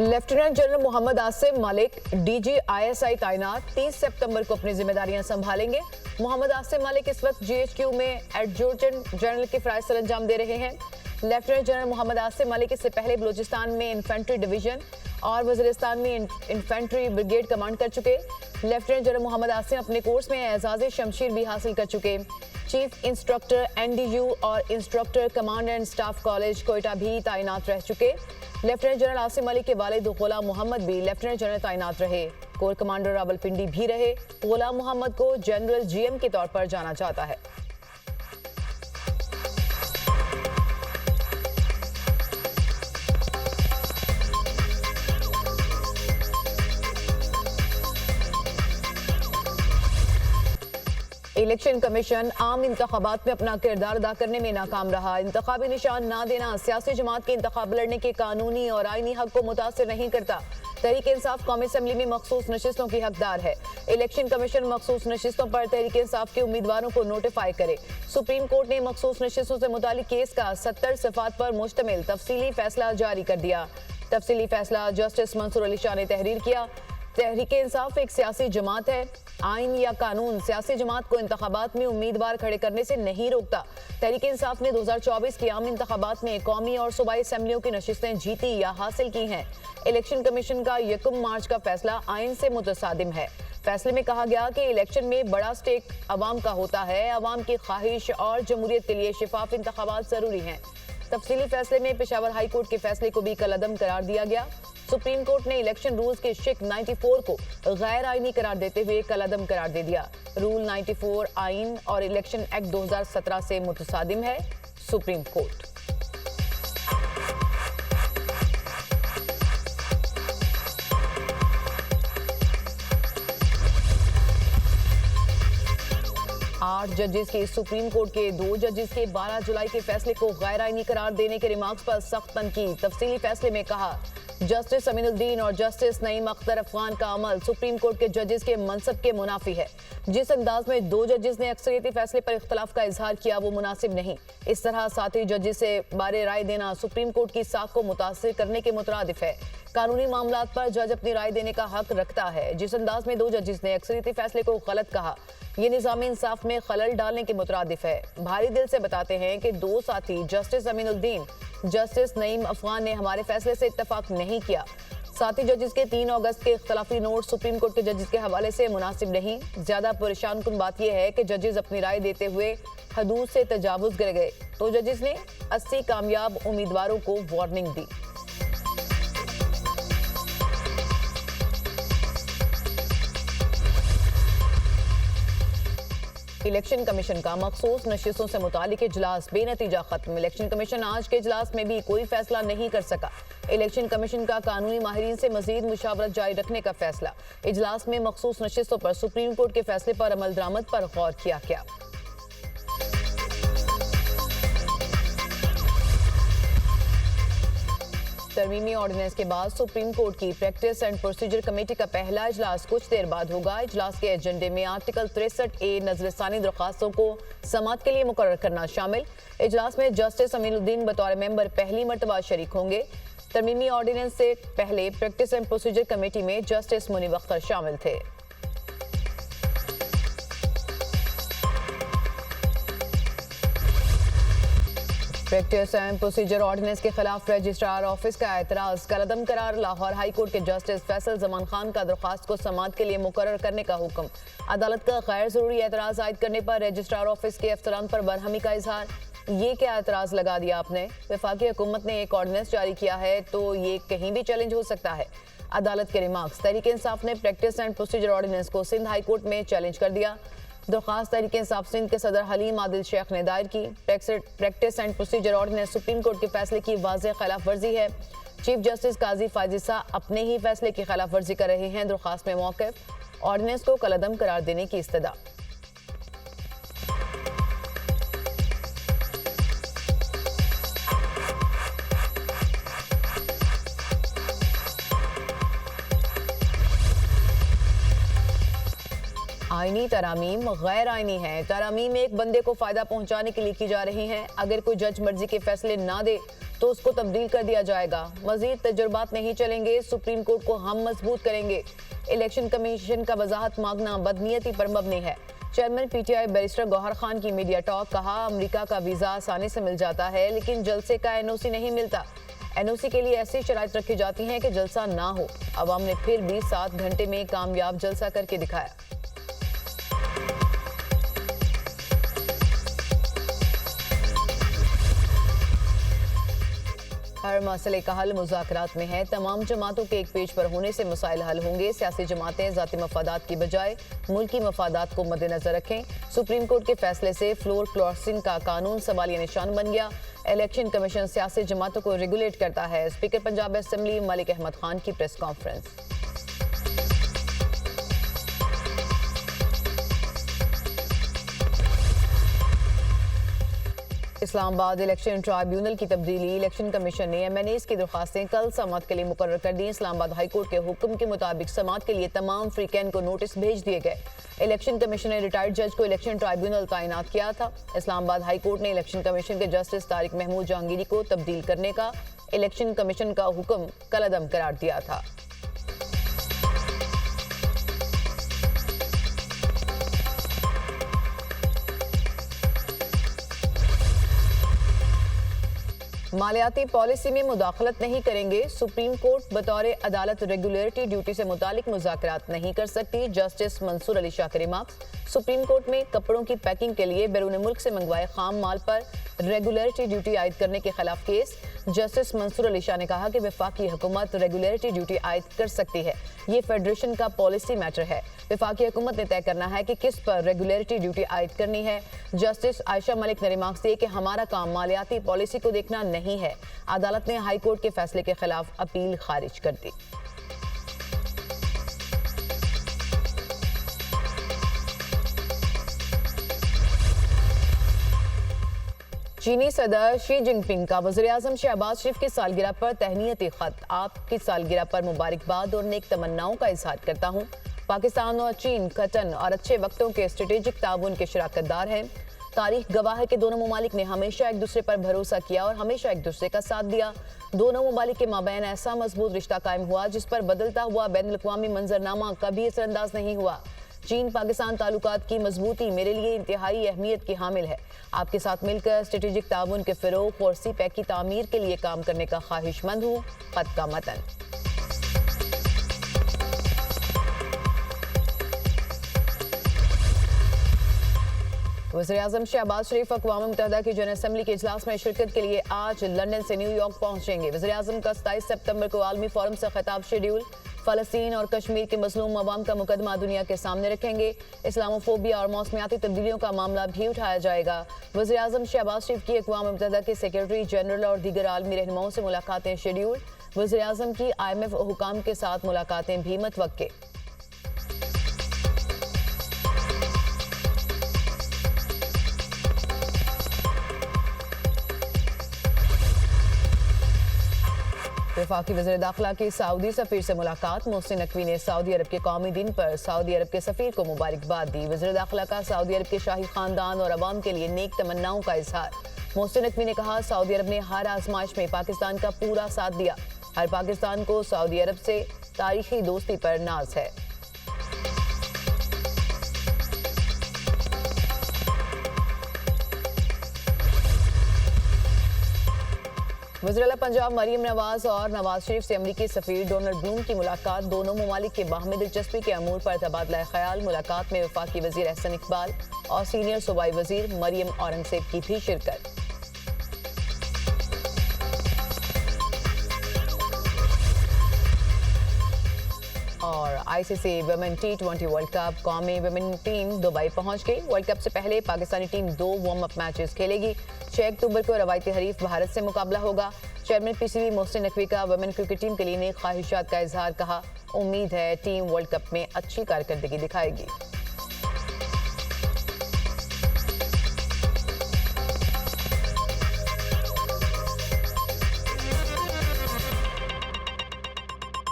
Lieutenant general Mohammad Asim Malik DG ISI तैनात 30 सितंबर को अपनी जिम्मेदारियां संभालेंगे। मोहम्मद आसिम मलिक इस वक्त जीएचक्यू में एडजुटेंट जनरल के फराइज सर अंजाम दे रहे हैं। लेफ्टिनेंट जनरल मोहम्मद आसिम मलिक इससे पहले बलूचिस्तान में इन्फेंट्री डिवीजन और वजीरिस्तान में इन्फेंट्री ब्रिगेड कमांड कर चुके। लेफ्टिनेंट जनरल मोहम्मद आसिम अपने कोर्स में एजाज शमशीर भी हासिल कर चुके। चीफ इंस्ट्रक्टर एनडीयू और instructor command and staff college Quetta भी तैनात रह चुके। लेफ्टिनेंट जनरल आसिम मलिक के वालिद गुलाम मोहम्मद भी लेफ्टिनेंट जनरल तैनात रहे। कोर कमांडर रावलपिंडी भी रहे। गुलाम मोहम्मद को जनरल जीएम के तौर पर जाना जाता है। इलेक्शन कमीशन आम इंतखाबात में अपना किरदार अदा करने में नाकाम रहा। इंतखाबी निशान ना देना सियासी जमात के इंतखाब लड़ने के कानूनी और आईनी हक को मुतासिर नहीं करता। तहरीक इंसाफ कौमी असम्बली में मखसूस नशिस्तों की हकदार है। इलेक्शन कमीशन मखसूस नशिस्तों पर तहरीक इंसाफ के उम्मीदवारों को नोटिफाई करे। सुप्रीम कोर्ट ने मखसूस नशिस्तों से मुतालिक केस का 70 सिफात पर मुश्तमिल तफसीली फैसला जारी कर दिया। तफसीली फैसला जस्टिस मंसूर अली शाह ने तहरीर किया। तहरीक इंसाफ एक सियासी जमात है। आइन या कानून सियासी जमात को इंतखाबात में उम्मीदवार खड़े करने से नहीं रोकता। तहरीक इंसाफ ने 2024 की आम इंतखाबात में कौमी और सूबाई असम्बलियों की नशिस्तें जीती या हासिल की हैं। इलेक्शन कमीशन का 1 मार्च का फैसला आइन से मुतसादिम है। फैसले में कहा गया कि इलेक्शन में बड़ा स्टेक अवाम का होता है। अवाम की ख्वाहिश और जमहूरियत के लिए शिफाफ इंतखाबात जरूरी हैं। तफसीली फैसले में पेशावर हाई कोर्ट के फैसले को भी कलअदम करार दिया गया। सुप्रीम कोर्ट ने इलेक्शन रूल्स के शिक 94 को गैर आईनी करार देते हुए कलअदम करार दे दिया। रूल 94 आइन और इलेक्शन एक्ट 2017 से मुतसादिम है। सुप्रीम कोर्ट आठ जजेस के सुप्रीम कोर्ट के 2 जजेस के 12 जुलाई के फैसले को गैर आईनी करार देने के रिमार्क्स पर सख्त तनकीद। तफसीली फैसले में कहा जस्टिस अमीनुद्दीन और जस्टिस नईम अख्तर अफगान का अमल सुप्रीम कोर्ट के जजेस के मनसब के मुनाफी है। जिस अंदाज में 2 जजेस ने अक्सरियती फैसले पर इख्तलाफ का इजहार किया वो मुनासिब नहीं। इस तरह साथी जजेस से बारे राय देना सुप्रीम कोर्ट की साख को मुतासिर करने के मुतरादिफ है। कानूनी मामलात पर जज अपनी राय देने का हक रखता है। जिस अंदाज में 2 जजेस ने अक्सरियती फैसले को गलत कहा ये निज़ामी इंसाफ में खलल डालने के मुतरादिफ है। भारी दिल से बताते हैं कि 2 साथी जस्टिस अमीनुद्दीन जस्टिस नईम अफगान ने हमारे फैसले से इत्तफाक नहीं किया। साथी जजेस के 3 अगस्त के इख्तलाफी नोट सुप्रीम कोर्ट के जजेस के हवाले से मुनासिब नहीं। ज्यादा परेशान कुन बात यह है कि जजेस अपनी राय देते हुए हदूद से तजावुज कर गए। तो जजेस ने 80 कामयाब उम्मीदवारों को वार्निंग दी। इलेक्शन कमीशन का मखसूस नशिस्तों से मुतालिक इजलास बेनतीजा खत्म। इलेक्शन कमीशन आज के इजलास में भी कोई फैसला नहीं कर सका। इलेक्शन कमीशन का कानूनी माहिरीन से मजीद मुशावरत जारी रखने का फैसला। इजलास में मखसूस नशिस्तों पर सुप्रीम कोर्ट के फैसले पर अमल दरामद पर गौर किया गया। तरमीमी ऑर्डिनेंस के बाद सुप्रीम कोर्ट की प्रैक्टिस एंड प्रोसीजर कमेटी का पहला इजलास कुछ देर बाद होगा। इजलास के एजेंडे में आर्टिकल 63A नजरसानी दरखास्तों को समाअत के लिए मुकर्रर करना शामिल। इजलास में जस्टिस अमीनुद्दीन बतौर मेंबर पहली मरतबा शरीक होंगे। तरमीमी ऑर्डिनेंस से पहले प्रैक्टिस एंड प्रोसीजर कमेटी में जस्टिस मुनीब अख्तर शामिल थे। प्रैक्टिस एंड प्रोसीजर ऑर्डिनेंस के खिलाफ रजिस्ट्रार ऑफिस का एतराज कलअदम करार। लाहौर हाई कोर्ट के जस्टिस फैसल जमान खान का दरख्वास्त को समाअत के लिए मुकर्रर करने का हुक्म। अदालत का गैर जरूरी एतराज आयद करने पर रजिस्ट्रार ऑफिस के अफसरान पर बरहमी का इजहार। ये क्या एतराज लगा दिया आपने? वफाकी हुकूमत ने एक ऑर्डिनेंस जारी किया है तो ये कहीं भी चैलेंज हो सकता है। अदालत के रिमार्क्स। तहरीक इंसाफ ने प्रैक्टिस एंड प्रोसीजर ऑर्डिनेंस को सिंध हाई कोर्ट में चैलेंज कर दिया। दरख्वास्त तहरीक इंसाफ सिंध के सदर हलीम आदिल शेख ने दायर की। Practice and procedure ordinance supreme court के फैसले की वाज़ेह खिलाफ वर्जी है। चीफ जस्टिस काजी फाजिसा अपने ही फैसले की खिलाफ वर्जी कर रहे हैं। दरख्वास्त में मौक़िफ़ ऑर्डिनेंस को कलअदम करार देने की इस्तदा। आईनी तरामीम गैर आईनी है। तरामीम एक बंदे को फायदा पहुंचाने के लिए की जा रही हैं। अगर कोई जज मर्जी के फैसले ना दे तो उसको तब्दील कर दिया जाएगा। मजीद तजुर्बात नहीं चलेंगे, सुप्रीम कोर्ट को हम मजबूत करेंगे। इलेक्शन कमीशन का वजाहत मांगना बदनीयती पर मबनी है। Chairman PTI barrister Gohar Khan की मीडिया टॉक। कहा, अमेरिका का वीजा आसानी से मिल जाता है लेकिन जलसे का एनओसी नहीं मिलता। एनओसी के लिए ऐसी शराइत रखी जाती हैं कि जलसा ना हो। अवाम ने फिर भी 7 घंटे में कामयाब जलसा करके दिखाया। हर मसले का हल मुज़ाकरात में है। तमाम जमातों के एक पेज पर होने से मसाइल हल होंगे। सियासी जमातें ज़ाती मफादात की बजाय मुल्की मफादात को मद्देनजर रखें। सुप्रीम कोर्ट के फैसले से फ्लोर क्रॉसिंग का कानून सवालिया निशान बन गया। इलेक्शन कमीशन सियासी जमातों को रेगुलेट करता है। स्पीकर पंजाब असेंबली मलिक अहमद खान की press conference. Islamabad election tribunal की तब्दीली। इलेक्शन कमीशन ने एमएनएस की दरखास्तें कल समाअत के लिए मुकर्रर कर दी। इस्लामाबाद हाई कोर्ट के हुक्म के मुताबिक समाअत के लिए तमाम फ्रीकैन को नोटिस भेज दिए गए। इलेक्शन कमीशन ने रिटायर्ड जज को इलेक्शन ट्राइब्यूनल तैनात किया था। इस्लामाबाद हाई कोर्ट ने इलेक्शन कमीशन के जस्टिस तारिक महमूद जहांगीरी को तब्दील करने का इलेक्शन कमीशन का हुक्म कलअदम करार दिया था। मालियाती पॉलिसी में मुदाखलत नहीं करेंगे। सुप्रीम कोर्ट बतौर अदालत रेगुलेटरी ड्यूटी से मुतालिक मुज़ाकरात नहीं कर सकती। जस्टिस मंसूर अली शाह के रिमार्क्स। सुप्रीम कोर्ट में कपड़ों की पैकिंग के लिए बैरून मुल्क से मंगवाए खाम माल पर रेगुलेटरी ड्यूटी आयद करने के खिलाफ केस। जस्टिस मंसूर अली शाह ने कहा कि वफाकी हुकूमत रेगुलेटरी ड्यूटी आयद कर सकती है। ये फेडरेशन का पॉलिसी मैटर है। वफाकी हुकूमत ने तय करना है कि किस पर रेगुलेटरी ड्यूटी आयद करनी है। जस्टिस आयशा मलिक ने रिमार्क्स दिए कि हमारा काम मालियाती पॉलिसी को देखना नहीं है। अदालत ने हाई कोर्ट के फैसले के खिलाफ अपील खारिज कर दी। चीनी सदर शी जिनपिंग का वज़ीर-ए-आज़म शहबाज शरीफ की सालगिरह पर तहनीती खत। आपकी सालगिरह पर मुबारकबाद और नेक तमन्नाओं का इजहार करता हूँ। पाकिस्तान और चीन कतन और अच्छे वक्तों के स्ट्रेटेजिक ताउन के शराकतदार हैं। तारीख गवाह है कि दोनों ममालिक ने हमेशा एक दूसरे पर भरोसा किया और हमेशा एक दूसरे का साथ दिया। दोनों ममालिक के माबैन ऐसा मजबूत रिश्ता कायम हुआ जिस पर बदलता हुआ बैनुल-अक़वामी मंजरनामा कभी असरअंदाज नहीं हुआ। चीन पाकिस्तान ताल्लुकात की मजबूती मेरे लिए इंतहाई अहमियत की हामिल है। आपके साथ मिलकर स्ट्रेटेजिक ताउन के फ़रोग़ और सी पैक की तामीर के लिए काम करने का ख्वाहिशमंद हूँ। खत का मतन। वज़ीर-ए-आज़म शहबाज शरीफ अक़वाम मुत्तहिदा की जनरल असम्बली के इजलास में शिरकत के लिए आज लंदन से न्यूयॉर्क पहुंचेंगे। वज़ीर-ए-आज़म का 27 सितंबर को आलमी फोरम से खिताब शेड्यूल। फ़लस्तीन और कश्मीर के मज़लूम अवाम का मुकदमा दुनिया के सामने रखेंगे। इस्लामोफोबिया और मौसमियाती तब्दीलियों का मामला भी उठाया जाएगा। वज़ीर-ए-आज़म शहबाज शरीफ की अक़वाम मुत्तहिदा के सेक्रेटरी जनरल और दीगर आलमी रहनुमाओं से मुलाकातें शेड्यूल। वज़ीर-ए-आज़म की IMF हुकाम के साथ मुलाकातें भी मुतवक्के। वफाकी वज़ीर दाखिला की सऊदी सफ़ीर से मुलाकात। मोहसिन नकवी ने सऊदी अरब के कौमी दिन पर सऊदी अरब के सफ़ीर को मुबारकबाद दी। वज़ीर दाखिला का सऊदी अरब के शाही खानदान और अवाम के लिए नेक तमन्नाओं का इजहार। मोहसिन नकवी ने कहा, सऊदी अरब ने हर आजमाइश में पाकिस्तान का पूरा साथ दिया। हर पाकिस्तान को सऊदी अरब से तारीखी दोस्ती पर नाज है। वज़ीर आला पंजाब मरियम नवाज और नवाज शरीफ से अमरीकी सफ़ीर डोनाल्ड ब्लूम की मुलाकात। दोनों ममालिक के बाहमी दिलचस्पी के अमूर पर तबादला ख्याल। मुलाकात में वफाकी वज़ीर एहसन इकबाल और सीनियर सूबाई वज़ीर मरियम औरंगज़ेब की भी शिरकत। और ICC women T20 world cup कौमी वुमेन टीम दुबई पहुंच गई। वर्ल्ड कप से पहले Pakistani team 2 warm up matches खेलेगी। 6 अक्टूबर को रवायती हरीफ भारत से मुकाबला होगा। चेयरमैन PCB मोहसिन नकवी का वुमेन क्रिकेट टीम के लिए नेक ख्वाहिशात का इजहार। कहा, उम्मीद है टीम वर्ल्ड कप में अच्छी कारकर्दगी दिखाएगी।